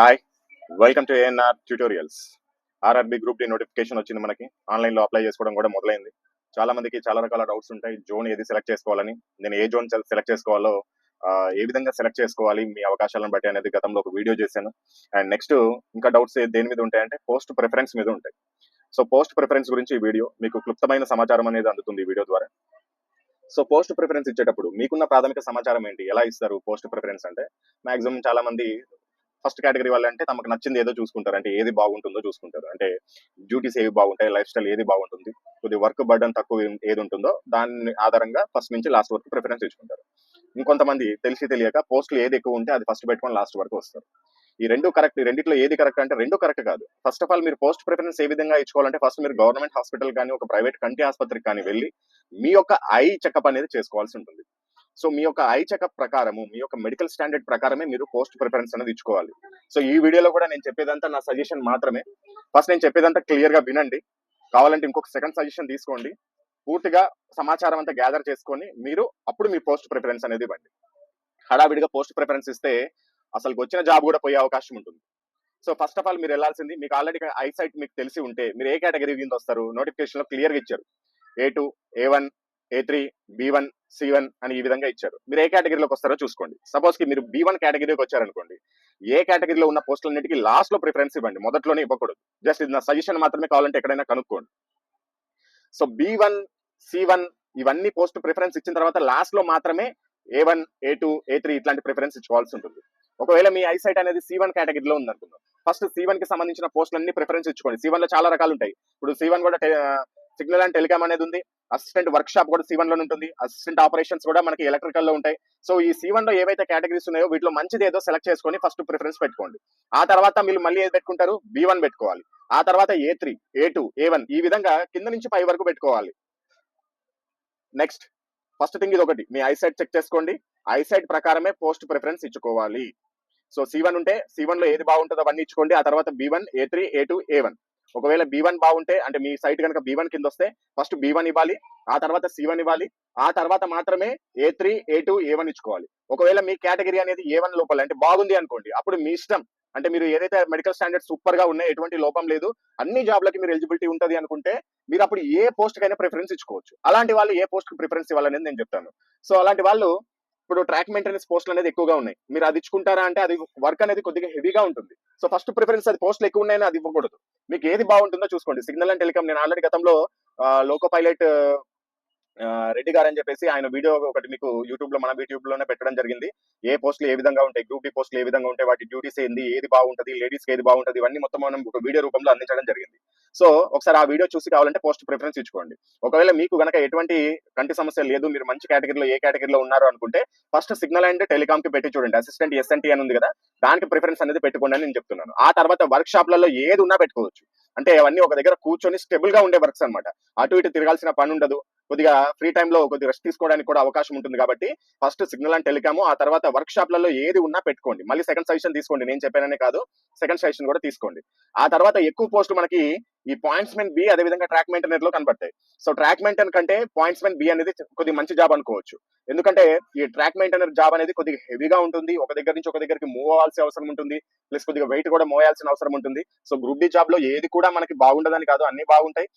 Hi, welcome to ANR tutorials. RRB group D notification వచ్చింది. మనకి ఆన్లైన్లో అప్లై చేసుకోవడం కూడా మొదలైంది. చాలా మందికి చాలా రకాల డౌట్స్ ఉంటాయి. జోన్ ఏది సెలెక్ట్ చేసుకోవాలని, నేను ఏ జోన్ సెలెక్ట్ చేసుకోవాలో, ఏ విధంగా సెలెక్ట్ చేసుకోవాలి మీ అవకాశాలను బట్టి అనేది గతంలో ఒక వీడియో చేశాను. అండ్ నెక్స్ట్ ఇంకా డౌట్స్ దేని మీద ఉంటాయంటే పోస్ట్ ప్రిఫరెన్స్ మీద ఉంటాయి. సో పోస్ట్ ప్రిఫరెన్స్ గురించి ఈ వీడియో మీకు క్లుప్తమైన సమాచారం అనేది అందుతుంది ఈ వీడియో ద్వారా. సో పోస్ట్ ప్రిఫరెన్స్ ఇచ్చేటప్పుడు మీకున్న ప్రాథమిక సమాచారం ఏంటి, ఎలా ఇస్తారు పోస్ట్ ప్రిఫరెన్స్ అంటే? మాక్సిమం చాలా మంది ఫస్ట్ కేటగిరీ వాళ్ళు అంటే తమకు నచ్చింది ఏదో చూసుకుంటారు, అంటే ఏది బాగుంటుందో చూసుకుంటారు. అంటే డ్యూటీస్ ఏవి బాగుంటాయి, లైఫ్ స్టైల్ ఏది బాగుంటుంది, కొద్ది వర్క్ బర్డన్ తక్కువ ఏది ఉంటుందో దాని ఆధారంగా ఫస్ట్ నుంచి లాస్ట్ వరకు ప్రిఫరెన్స్ ఇచ్చుకుంటారు. ఇంకొంతమంది తెలిసి తెలియక పోస్టులు ఏది ఎక్కువ ఉంటే అది ఫస్ట్ పెట్టుకొని లాస్ట్ వరకు వస్తారు. ఈ రెండు కరెక్ట్, రెండిట్లో ఏది కరెక్ట్ అంటే రెండు కరెక్ట్ కాదు. ఫస్ట్ ఆఫ్ ఆల్ మీరు పోస్ట్ ప్రిఫరెన్స్ ఏ విధంగా ఇచ్చుకోవాలంటే ఫస్ట్ మీరు గవర్నమెంట్ హాస్పిటల్ కానీ ఒక ప్రైవేట్ కంటి ఆసుపత్రికి కానీ వెళ్ళి మీ యొక్క ఐ చెకప్ అనేది చేసుకోవాల్సి ఉంటుంది. సో మీ యొక్క ఐ చెకప్ ప్రకారము, మీ యొక్క మెడికల్ స్టాండర్డ్ ప్రకారమే మీరు పోస్ట్ ప్రిఫరెన్స్ అనేది ఇచ్చుకోవాలి. సో ఈ వీడియోలో కూడా నేను చెప్పేదంతా నా సజెషన్ మాత్రమే. ఫస్ట్ నేను చెప్పేదంతా క్లియర్ గా వినండి. కావాలంటే ఇంకొక సెకండ్ సజెషన్ తీసుకోండి. పూర్తిగా సమాచారం అంతా గ్యాదర్ చేసుకొని మీరు అప్పుడు మీ పోస్ట్ ప్రిఫరెన్స్ అనేది ఇవ్వండి. హడావిడిగా పోస్ట్ ప్రిఫరెన్స్ ఇస్తే అసలు వచ్చిన జాబ్ కూడా పోయే అవకాశం ఉంటుంది. సో ఫస్ట్ ఆఫ్ ఆల్ మీరు వెళ్ళాల్సింది, మీకు ఆల్రెడీ ఐసైట్ మీకు తెలిసి ఉంటే మీరు ఏ కేటగిరీ కింద వస్తారు నోటిఫికేషన్ లో క్లియర్ గా ఇచ్చారు. A2, A1, A3, B1, C1 అని ఈ విధంగా ఇచ్చారు. మీరు ఏ కేటగిరీలోకి వస్తారో చూసుకోండి. సపోజ్ కి మీరు B1 కేటగిరీకి వచ్చారనుకోండి, ఏ కేటగిరీలో ఉన్న పోస్టులన్నిటికీ లాస్ట్ లో ప్రిఫరెన్స్ ఇవ్వండి, మొదట్లోనే ఇవ్వకూడదు. జస్ట్ ఇది నా సజెషన్ మాత్రమే, కావాలంటే ఎక్కడైనా కనుక్కోండి. సో B1, C1 ఇవన్నీ పోస్ట్ ప్రిఫరెన్స్ ఇచ్చిన తర్వాత లాస్ట్ లో మాత్రమే A1, A2, A3 ఇట్లాంటి ప్రిఫరెన్స్ ఇచ్చుకోవాల్సి ఉంటుంది. ఒకవేళ మీ ఐసైట్ అనేది C1 కేటగిరీలో ఉందనుకుందాం, ఫస్ట్ C1 కి సంబంధించిన పోస్టులన్నీ ప్రిఫరెన్స్ ఇచ్చుకోండి. C1 లో చాలా రకాలు ఉంటాయి. ఇప్పుడు C1 కూడా సిగ్నల్ అండ్ టెలికామ్ అనేది ఉంది, అసిస్టెంట్ వర్క్ షాప్ కూడా C1 లో ఉంటుంది, అసిస్టెంట్ ఆపరేషన్స్ కూడా మనకి ఎలక్ట్రికల్ లో ఉంటాయి. సో ఈ C1 లో ఏవైతే కేటగిరీస్ ఉన్నాయో వీటిలో మంచిది ఏదో సెలెక్ట్ చేసుకొని ఫస్ట్ ప్రిఫరెన్స్ పెట్టుకోండి. ఆ తర్వాత మీరు మళ్ళీ ఏది పెట్టుకుంటారు, B1 పెట్టుకోవాలి. ఆ తర్వాత A3, A2, A1 ఈ విధంగా కింద నుంచి పై వరకు పెట్టుకోవాలి. నెక్స్ట్ ఫస్ట్ థింగ్ ఇది ఒకటి, మీ ఐసైట్ చెక్ చేసుకోండి. ఐసైట్ ప్రకారమే పోస్ట్ ప్రిఫరెన్స్ ఇచ్చుకోవాలి. సో C1 ఉంటే C1 లో ఏది బాగుంటుందో అవన్నీ ఇచ్చుకోండి. ఆ తర్వాత B1, A3, A2, A1. ఒకవేళ B1 బాగుంటే, అంటే మీ సైట్ కనుక B1 కింద వస్తే ఫస్ట్ B1 ఇవ్వాలి, ఆ తర్వాత C1 ఇవ్వాలి, ఆ తర్వాత మాత్రమే A3, A2, A1 ఇచ్చుకోవాలి. ఒకవేళ మీ కేటగిరీ అనేది A1 లోపల అంటే బాగుంది అనుకోండి, అప్పుడు మీ ఇష్టం. అంటే మీరు ఏదైతే మెడికల్ స్టాండర్డ్ సూపర్ గా ఉన్నాయి, ఎటువంటి లోపం లేదు, అన్ని జాబ్లకి మీరు ఎలిజిబిలిటీ ఉంటుంది అనుకుంటే మీరు అప్పుడు ఏ పోస్ట్ కైనా ప్రిఫరెన్స్ ఇచ్చుకోవచ్చు. అలాంటి వాళ్ళు ఏ పోస్ట్ కి ప్రిఫరెన్స్ ఇవ్వాలనేది నేను చెప్తాను. సో అలాంటి వాళ్ళు ఇప్పుడు ట్రాక్ మెయింటెనెన్స్ పోస్టులు అనేది ఎక్కువగా ఉన్నాయి, మీరు అది ఇచ్చుకుంటారా అంటే అది వర్క్ అనేది కొద్దిగా హెవీగా ఉంటుంది. సో ఫస్ట్ ప్రిఫరెన్స్ అది పోస్టులు ఎక్కువ ఉన్నాయని అది ఇవ్వకూడదు. మీకు ఏది బాగుంటుందో చూసుకోండి. సిగ్నల్ అండ్ టెలికామ్ నేను ఆల్రెడీ గతంలో లోకో పైలట్ రెడ్డి గారు అని చెప్పేసి ఆయన వీడియో ఒకటి మీకు యూట్యూబ్ లో, మన యూట్యూబ్ లోనే పెట్టడం జరిగింది. ఏ పోస్టులు ఏ విధంగా ఉంటాయి, గ్రూప్ డి పోస్టులు ఏ విధంగా ఉంటాయి, వాటి డ్యూటీస్ ఏంది, ఏది బాగుంటుంది, లేడీస్ కి ఏది బాగుంటుంది, ఇవన్నీ మొత్తం మనం ఒక వీడియో రూపంలో అందించడం జరిగింది. సో ఒకసారి ఆ వీడియో చూసి కావాలంటే పోస్ట్ ప్రిఫరెన్స్ ఇచ్చుకోండి. ఒకవేళ మీకు గనక ఎటువంటి కంటి సమస్య లేదు, మీరు మంచి కేటగిరీలో ఏ కేటగిరీలో ఉన్నారు అనుకుంటే ఫస్ట్ సిగ్నల్ అండ్ టెలికామ్ కి పెట్టి చూడండి. అసిస్టెంట్ SNT అని ఉంది కదా, దానికి ప్రిఫరెన్స్ అనేది పెట్టుకోండి అని నేను చెప్తున్నాను. ఆ తర్వాత వర్క్ షాప్లలో ఏది ఉన్నా పెట్టుకోవచ్చు. అంటే అవన్నీ ఒక దగ్గర కూర్చొని స్టెబుల్ గా ఉండే వర్క్స్ అనమాట. అటు ఇటు తిరగాల్సిన పని ఉండదు, కొద్దిగా ఫ్రీ టైంలో కొద్దిగా రెస్ట్ తీసుకోవడానికి కూడా అవకాశం ఉంటుంది. కాబట్టి ఫస్ట్ సిగ్నల్ అండ్ టెలికాము, ఆ తర్వాత వర్క్ షాప్లలో ఏది ఉన్నా పెట్టుకోండి. మళ్ళీ సెకండ్ సజెషన్ తీసుకోండి, నేను చెప్పాననే కాదు, సెకండ్ సజెషన్ కూడా తీసుకోండి. ఆ తర్వాత ఎక్కువ పోస్ట్ మనకి ఈ పాయింట్స్ మెన్ B, అదేవిధంగా ట్రాక్ మెయింటైనర్ లో కనబడతాయి. సో ట్రాక్ మెయింటైనర్ కంటే పాయింట్స్ మెన్ B అనేది కొద్దిగా మంచి జాబ్ అనుకోవచ్చు. ఎందుకంటే ఈ ట్రాక్ మెయింటైనర్ జాబ్ అనేది కొద్దిగా హెవీగా ఉంటుంది, ఒక దగ్గర నుంచి ఒక దగ్గరికి మూవ్ అవ్వాల్సిన అవసరం ఉంటుంది, ప్లస్ కొద్దిగా వెయిట్ కూడా మోయాల్సిన అవసరం ఉంటుంది. సో గ్రూప్ డి జాబ్ లో ఏది కూడా మనకి బాగుండదని కాదు, అన్ని బాగుంటాయి.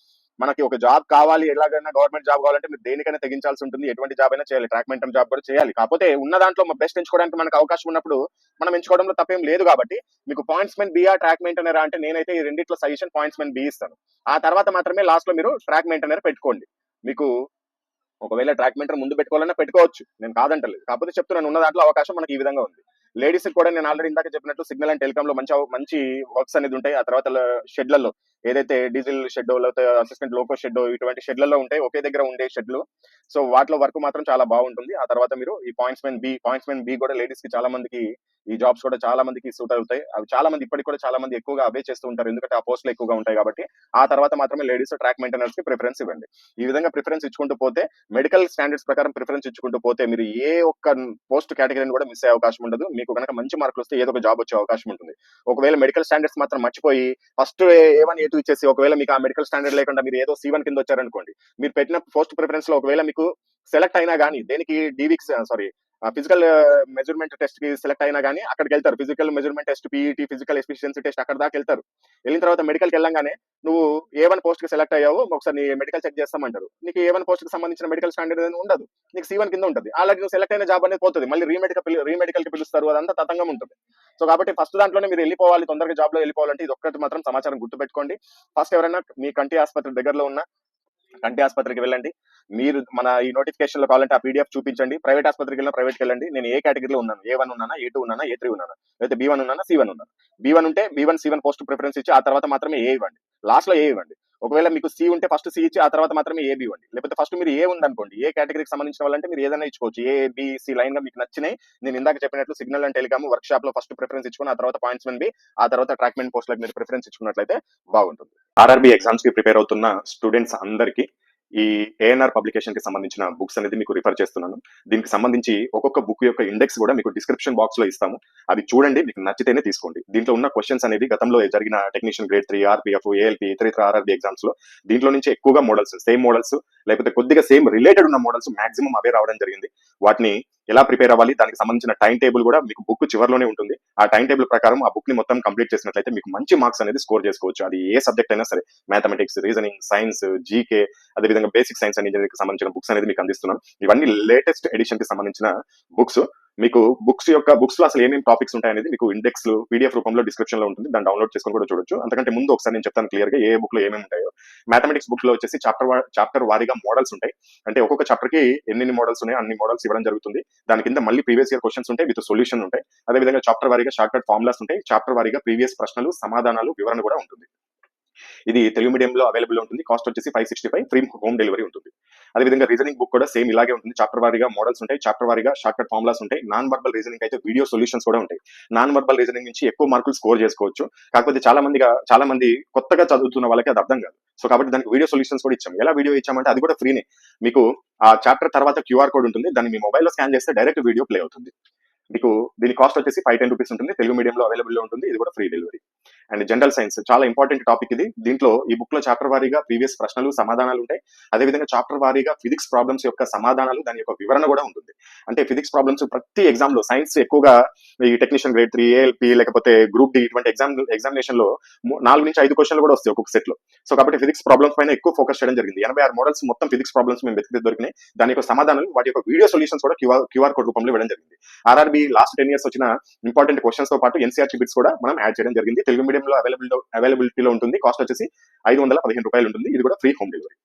మనకి ఒక జాబ్ కావాలి, ఎలాగైనా గవర్నమెంట్ జాబ్ కావాలంటే మీరు దేనికైనా తెగించాల్సి ఉంటుంది. ఎటువంటి జాబ్ అయినా చేయాలి, ట్రాక్ మెయింటైనర్ జాబ్ కూడా చేయాలి. కాకపోతే ఉన్న దాంట్లో బెస్ట్ ఎంచుకోవడానికి మనకు అవకాశం ఉన్నప్పుడు మనం ఎంచుకోవడంలో తప్పేం లేదు. కాబట్టి మీకు points men B track maintainer అంటే నేనైతే ఈ రెండిట్లో సజెషన్ పాయింట్స్ మెన్ B ఇస్తాను. ఆ తర్వాత మాత్రమే లాస్ట్ లో మీరు ట్రాక్ మెయింటైనర్ పెట్టుకోండి. మీకు ఒకవేళ ట్రాక్ మెయింటైనర్ ముందు పెట్టుకోవాలన్నా పెట్టుకోవచ్చు, నేను కాదంటలేదు. కాకపోతే చెప్తున్నాను, ఉన్న దాంట్లో అవకాశం మనకి ఈ విధంగా ఉంది. లేడీస్ కూడా నేను ఆల్రెడీ ఇందాక చెప్పినట్టు సిగ్నల్ అండ్ టెలికామ్ లో మంచి వర్క్స్ అనేది ఉంటాయి. ఆ తర్వాత షెడ్లలో ఏదైతే డీజిల్ షెడ్, లేకపోతే అసిస్టెంట్ లోకో షెడ్, ఇటువంటి షెడ్లలో ఉంటాయి, ఒకే దగ్గర ఉండే షెడ్లు. సో వాటిలో వర్క్ మాత్రం చాలా బాగుంటుంది. ఆ తర్వాత మీరు ఈ పాయింట్స్ మెన్ బి కూడా లేడీస్ కి చాలా మందికి ఈ జాబ్స్ కూడా చాలా మందికి సూట్ అవుతాయి. అవి చాలా మంది ఇప్పటికి కూడా చాలా మంది ఎక్కువగా అవే చేస్తూ ఉంటారు, ఎందుకంటే ఆ పోస్టులు ఎక్కువగా ఉంటాయి కాబట్టి. ఆ తర్వాత మాత్రమే లేడీస్ ట్రాక్ మెయింటెనర్స్ కి ప్రిఫరెన్స్ ఇవ్వండి. ఈ విధంగా ప్రిఫరెన్స్ ఇచ్చుకుంటూ పోతే, మెడికల్ స్టాండర్డ్స్ ప్రకారం ప్రిఫరెన్స్ ఇచ్చుకుంటూ పోతే మీరు ఏ ఒక్క పోస్ట్ కేటగిరీని కూడా మిస్ అయ్యే అవకాశం ఉండదు. మీకు కనుక మంచి మార్కులు వస్తే ఏదో ఒక జాబ్ వచ్చే అవకాశం ఉంటుంది. ఒకవేళ మెడికల్ స్టాండర్డ్స్ మాత్రం మర్చిపోయి ఫస్ట్ A1, A2 ఇచ్చేసి ఒకవేళ మీకు ఆ మెడికల్ స్టాండర్డ్ లేకుండా మీరు ఏదో C1 కింద వచ్చారనుకోండి, మీరు పెట్టిన పోస్ట్ ప్రిఫరెన్స్ లో ఒకవేళ మీకు సెలెక్ట్ అయినా కానీ దేనికి ఫిజికల్ మెజర్మెంట్ టెస్ట్ కి సెలెక్ట్ అయినా కానీ అక్కడికి వెళ్తారు. Physical measurement test, PET, physical efficiency test అక్కడ దాకా వెళ్తారు. వెళ్ళిన తర్వాత మెడికల్కి వెళ్ళంగానే నువ్వు ఏ1 పోస్ట్ కి సెలెక్ట్ అయ్యావు, ఒకసారి నీ మెడికల్ చెక్ చేస్తామంటారు. నీకు ఏ1 పోస్ట్ కి సంబంధించిన మెడికల్ స్టాండర్డ్ అనేది ఉండదు, నీకు C1 కింద ఉంటుంది. ఆల్రెడీ నువ్వు సెలెక్ట్ అయిన జాబ్ అనేది పోతుంది, మళ్ళీ రీమెడికల్ కి పిలుస్తారు, అదంతా తతంగం ఉంటుంది. సో కాబట్టి ఫస్ట్ దాంట్లోనే మీరు వెళ్ళిపోవాలి, తొందరగా జాబ్ లో వెళ్ళిపోవాలంటే ఇది ఒక్కటి మాత్రం సమాచారం గుర్తుపెట్టుకోండి. ఫస్ట్ ఎవరైనా మీ కంటి ఆసుపత్రి దగ్గరలో ఉన్న కంటి ఆసుపత్రికి వెళ్ళండి. మీరు మన ఈ నోటిఫికేషన్ లో కావాలంటే ఆ పీడిఎఫ్ చూపించండి. ప్రైవేట్ ఆసుపత్రికి వెళ్ళినా ప్రైవేట్కి వెళ్ళండి. నేను ఏ కేటగిరీలో ఉన్నాను, A1 ఉన్నానా, A2 ఉన్నానా, A3 ఉన్నానా, లేకపోతే B1 ఉన్నానా, C1 ఉన్నానా. B1 ఉంటే B1 C1 పోస్ట్ ప్రిఫరెన్స్ ఇచ్చి ఆ తర్వాత మాత్రమే A ఇవ్వండి, లాస్ట్ లో A ఇవ్వండి. ఒకవేళ మీకు C ఉంటే ఫస్ట్ C ఇచ్చి ఆ తర్వాత మాత్రమే AB ఇవ్వండి. లేకపోతే ఫస్ట్ మీరు A ఉందనుకోండి, ఏ కేటగిరీకి సంబంధించిన వాళ్ళంటే మీరు ఏదైనా ఇచ్చుకోవచ్చు. A, B, C లైన్ గా మీకు నచ్చినాయి. నేను ఇందాక చెప్పినట్లు signal and telecom work shop లో ఫస్ట్ ప్రిఫరెన్స్ ఇచ్చుకుని ఆ తర్వాత పాయింట్స్మెన్ బి, ఆ తర్వాత ట్రాక్మెన్ పోస్ట్ లకు మీరు ప్రిఫరెన్స్ ఇచ్చుకున్నట్లయితే బాగుంటుంది. ఆర్ఆర్బీ ఎగ్జామ్స్ కి ప్రిపేర్ అవుతున్న స్టూడెంట్స్ అందరికీ ఈ ఏఎన్ఆర్ పబ్లికేషన్ కి సంబంధించిన బుక్స్ అనేది మీకు రిఫర్ చేస్తున్నాను. దీనికి సంబంధించి ఒక్కొక్క బుక్ యొక్క ఇండెక్స్ కూడా మీకు డిస్క్రిప్షన్ బాక్స్ లో ఇస్తాము. అది చూడండి, మీకు నచ్చితేనే తీసుకోండి. దీంట్లో ఉన్న క్వశ్చన్స్ అనేది గతంలో జరిగిన టెక్నీషియన్ గ్రేడ్ 3, ఆర్పిఎఫ్, ఏఎల్పి, ఇతర ఆర్ఆర్బీ ఎగ్జామ్స్ లో దీంట్లో నుంచి ఎక్కువగా మోడల్స్, సేమ్ మోడల్స్ లేకపోతే కొద్దిగా సేమ్ రిలేటెడ్ ఉన్న మోడల్స్ మాక్సిమం అవే రావడం జరిగింది. వాటిని ఎలా ప్రిపేర్ అవ్వాలి, దానికి సంబంధించిన టైం టేబుల్ కూడా మీకు బుక్ చివరిలోనే ఉంటుంది. ఆ టైం టేబుల్ ప్రకారం ఆ బుక్ ని మొత్తం కంప్లీట్ చేసినట్లయితే మీకు మంచి మార్క్స్ అనేది స్కోర్ చేసుకోవచ్చు. అది ఏ సబ్జెక్ట్ అయినా సరే, మ్యాథమెటిక్స్, రీజనింగ్, సైన్స్, జీకే, అదేవిధంగా బేసిక్ సైన్స్ అండ్ ఇంజనీరింగ్ సంబంధించిన బుక్స్ అనేది మీకు అందిస్తున్నాం. ఇవన్నీ లేటెస్ట్ ఎడిషన్ కి సంబంధించిన బుక్స్. మీకు బుక్స్ లో అసలు ఏమేమి టాపిక్స్ ఉంటాయనేది మీకు ఇండెక్స్ పీడిఎఫ్ రూపంలో డిస్క్రిప్షన్ లో ఉంటుంది, దాన్ని డౌన్లోడ్ చేసుకొని కూడా చూడొచ్చు. అంతకంటే ముందు ఒకసారి నేను చెప్తాను క్లియర్ గా ఏ బుక్ లో ఏమేమి ఉంటాయో. మ్యాథమెటిక్స్ బుక్ లో వచ్చేసి చాప్టర్ వారీగా మోడల్స్ ఉంటాయి. అంటే ఒక్కొక్క చాప్టర్ కి ఎన్ని మోడల్స్ ఉన్నాయో అన్ని మోడల్స్ ఇవ్వడం జరుగుతుంది. దాని కింద మళ్ళీ ప్రీవియస్ ఇయర్ క్వశ్చన్స్ ఉంటాయి, విత్ సొల్యూషన్ ఉంటాయి. అదేవిధంగా చాప్టర్ వారీగా షార్ట్ కట్ ఫార్ములాస్ ఉంటాయి. చాప్టర్ వారీగా ప్రీవియస్ ప్రశ్నలు, సమాధానాలు, వివరణ కూడా ఉంటుంది. ఇది తెలుగు మీడియంలో అవైలబుల్ ఉంటుంది. కాస్ట్ వచ్చేసి 565, ఫ్రీ హోమ్ డెలివరీ ఉంటుంది. అదేవిధంగా రీజనింగ్ బుక్ కూడా సేమ్ ఇలాగే ఉంటుంది. చాప్టర్ వారీగా మోడల్స్ ఉంటాయి, చాప్టర్ వారీగా షార్ట్ కట్ ఫార్ములాస్ ఉంటాయి. నాన్ వర్బల్ రీజనింగ్ అయితే వీడియో సొల్యూషన్స్ కూడా ఉంటాయి. నాన్ వర్బల్ రీజనింగ్ నుంచి ఎక్కువ మార్కులు స్కోర్ చేసుకోవచ్చు. కాకపోతే చాలా మంది కొత్తగా చదువుతున్న వాళ్ళకి అది అర్థం కాదు. సో కాబట్టి దానికి వీడియో సొల్యూషన్స్ కూడా ఇచ్చాం. ఎలా వీడియో ఇచ్చామంటే అది కూడా ఫ్రీనే. మీకు ఆ చాప్టర్ తర్వాత QR కోడ్ ఉంటుంది, దాన్ని మీ మొబైల్లో స్కాన్ చేస్తే డైరెక్ట్ వీడియో ప్లే అవుతుంది. మీకు దీని కాస్ట్ వచ్చేసి 510 రూపీస్ ఉంటుంది. తెలుగు మీడియంలో అవైలబుల్ ఉంటుంది. ఇది కూడా free delivery. And general science చాలా ఇంపార్టెంట్ టాపిక్ ఇది. దీంట్లో ఈ బుక్ లో చాప్టర్ వారీగా ప్రీవియస్ ప్రశ్నలు, సమాధానాలు ఉంటాయి. అదేవిధంగా చాప్టర్ వారీగా ఫిజిక్స్ ప్రాబ్లమ్స్ యొక్క సమాధానాలు, దాని యొక్క వివరణ కూడా ఉంటుంది. అంటే ఫిజిక్స్ ప్రాబ్లమ్స్ ప్రతి ఎగ్జామ్ లో, సైన్స్ ఎక్కువగా ఈ టెక్నీషియన్ గ్రేడ్ 3, ఏఎల్పి లేకపోతే గ్రూప్ డి ఇటువంటి ఎగ్జామినేషన్ లో 4 నుంచి 5 క్వశ్చన్లు కూడా వస్తాయి ఒక్కొక్క సెట్ లో. సో కాబట్టి ఫిజిక్స్ ప్రాబ్లమ్స్ పైన ఎక్కువ ఫోకస్ చేయడం జరిగింది. 86 మోడల్స్ మొత్తం ఫిజిక్స్ ప్రాబ్లమ్స్ మేము వెతికి దొరికినాయి. దాని యొక్క సమాధానాలు, వాటి యొక్క వీడియో సొల్యూషన్స్ కూడా క్యూఆర్ కోడ్ రూపంలో ఇవ్వడం జరిగింది. ఆర్ఆర్బీ లాస్ట్ 10 years వచ్చిన ఇంపార్టెంట్ క్వశ్చన్స్ తో పాటు ఎన్సీఆర్టీ బిట్స్ కూడా మనం యాడ్ చేయడం జరిగింది. తెలుగు మీడియంలో అవైలబిలిటీలో ఉంటుంది. కాస్ట్ వచ్చేసి 515 రూపాయలు ఉంటుంది. ఇది కూడా free home delivery.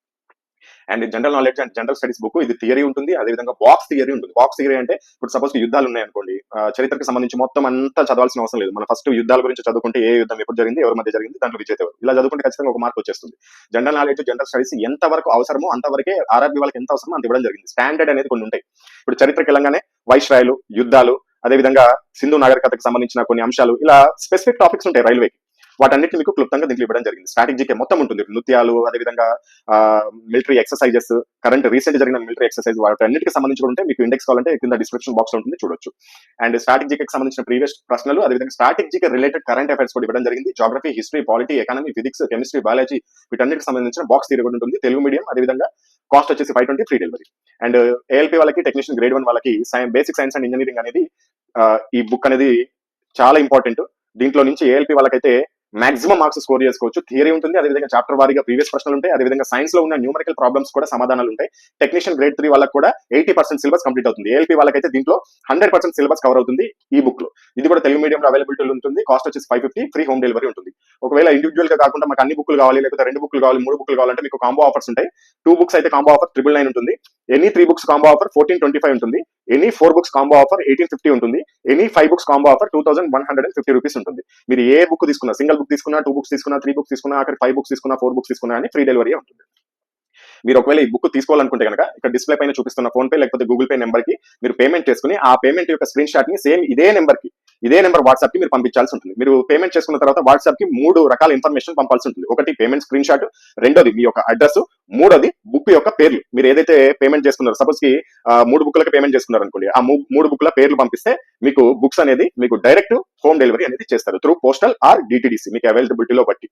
And general knowledge and general studies book, ఇది థియరీ ఉంటుంది. అదేవిధంగా బాక్స్ థియరీ ఉంటుంది. బాక్స్ థియరీ అంటే ఇప్పుడు సపోజ్ యుద్ధాలు ఉన్నాయనుకోండి, చరిత్రకు సంబంధించి మొత్తం అంతా చదవాల్సిన అవసరం లేదు. మనం ఫస్ట్ యుద్ధాల గురించి చదువుకుంటే ఏ యుద్ధం ఎప్పుడు జరిగింది, ఎవరి మధ్య జరిగింది, దాంట్లో విజేత ఎవరు, ఇలా చదువుకుంటే ఖచ్చితంగా ఒక మార్క్ వచ్చేస్తుంది. జనరల్ నాలెడ్జ్, జనరల్ స్టడీస్ ఎంత వరకు అవసరమో అంతవరకే ఆర్ఆర్బీ వాళ్ళకి ఎంత అవసరమో అంత ఇవ్వడం జరిగింది. స్టాండర్డ్ అనేది కొన్ని ఉంటాయి. ఇప్పుడు చరిత్రకి వెళ్ళంగానే వైస్రాయలు, యుద్ధాలు, అదేవిధంగా సింధు నాగరికతకు సంబంధించిన కొన్ని అంశాలు, ఇలా స్పెసిఫిక్ టాపిక్స్ ఉంటాయి రైల్వేకి. వాటన్నిటి మీకు క్లుప్తంగా దీంట్లో ఇవ్వడం జరిగింది. స్ట్రాటజీకే మొత్తం ఉంటుంది. నృత్యాలు, అదేవిధంగా మిలిటరీ ఎక్సర్సైజెస్, కరెంట్ రీసెంట్ జరిగిన మిలిటరీ ఎక్సర్సైజ్, వాటన్నిటికి సంబంధించి కూడా ఉంటే మీకు ఇండెక్స్ కావాలంటే కింద డిస్క్రిప్షన్ బాక్స్ ఉంటుంది, చూడొచ్చు. అండ్ స్ట్రాటజీకి సంబంధించిన ప్రీవియస్ ప్రశ్నలు, అదేవిధంగా స్ట్రాటజీకి రిలేటెడ్ కరెంట్ అఫైర్స్ కూడా ఇవ్వడం జరిగింది. Geography, history, polity, economy, physics, chemistry, biology, వీటన్నిటికి సంబంధించిన బాక్స్ థియరీ కూడా ఉంటుంది. తెలుగు మీడియం, అదేవిధంగా కాస్ట్ వచ్చేసి 520, ఫ్రీ డెలివరీ. అండ్ ఏఎల్పి వాళ్ళకి, టెక్నీషియన్ గ్రేడ్ 1 వాళ్ళకి బేసిక్ సైన్స్ అండ్ ఇంజనీరింగ్ అనేది ఈ బుక్ అనేది చాలా ఇంపార్టెంట్. దీంట్లో నుంచి ఏఎల్పి వాళ్ళకైతే మాక్సిమం మార్క్స్ స్కోర్ చేసుకోవచ్చు. థియరీ ఉంటుంది, అదేవిధంగా చాప్టర్ వారీగా ప్రీవియస్ ప్రశ్నలు ఉంటాయి, అదేవిధంగా సైన్స్ లో ఉన్న న్యూమరికల్ ప్రాబ్లమ్స్ కూడా సమాధానాలు ఉంటాయి. టెక్నీషియన్ గ్రేడ్ 3 వాళ్ళకి కూడా 80% సిలబస్ కంప్లీట్ అవుతుంది. ఏఎల్పి వాళ్ళకైతే దీంట్లో 100% సిలబస్ కవర్ అవుతుంది ఈ బుక్ లో. ఇది కూడా తెలుగు మీడియంలో అవైలబిలిటీ ఉంటుంది. కాస్ట్ వచ్చేసి 550, ఫ్రీ హోమ్ డెలివరీ ఉంటుంది. ఒకవేళ ఇండివిజువల్ గా కాకుండా మాకు అన్ని బుక్లు కావాలి, లేకపోతే 2 బుక్లు కావాలి, 3 బుక్లు కావాలంటే మీకు కాంబో ఆఫర్స్ ఉంటాయి. 2 books అయితే కాంబో ఆఫర్ 999 ఉంటుంది. ఎనీ 3 books కాంబో ఆఫర్ 1425 ఉంటుంది. ఎనీ 4 books కాంబో ఆఫర్ 1850 ఉంటుంది. Any 5 books combo offer 2150 rupees ఉంటుంది. మీరు ఏ బుక్ తీసుకున్నా, సింగిల్ బుక్ తీసుకున్నా, 2 books తీసుకున్నా, 3 books తీసుకున్నా, అక్కడ 5 books తీసుకున్నా, 4 books తీసుకున్నా అని ఫ్రీ డెలివరీ ఉంటుంది. మీరు ఒకవేళ ఈ బుక్ తీసుకోవాలనుకుంటే కనుక ఇక్కడ డిస్ప్లే పైన చూపిస్తున్న ఫోన్ పే లేకపోతే గూగుల్ పే నెంబర్ కి మీరు పేమెంట్ చేసుకుని, ఆ పేమెంట్ యొక్క స్క్రీన్ షాట్ ని సేమ్ ఇదే నెంబర్ వాట్సాప్ కి మీరు పంపించాల్సి ఉంటుంది. మీరు పేమెంట్ చేసుకున్న తర్వాత వాట్సాప్ కి 3 రకాల ఇన్ఫర్మేషన్ పంపాల్సి ఉంటుంది. ఒకటి పేమెంట్ స్క్రీన్ షాట్, రెండోది మీ యొక్క అడ్రస్, మూడోది బుక్ యొక్క పేర్లు. మీరు ఏదైతే పేమెంట్ చేసుకున్నారో, సపోజ్ కి 3 బుక్లకు పేమెంట్ చేసుకున్నారు అనుకోండి, ఆ 3 బుక్ల పేర్లు పంపిస్తే మీకు బుక్స్ అనేది మీకు డైరెక్ట్ హోమ్ డెలివరీ అనేది చేస్తారు త్రూ పోస్టల్ ఆర్ డిటిడిసి, మీకు అవైలబిలిటీలో బట్టి.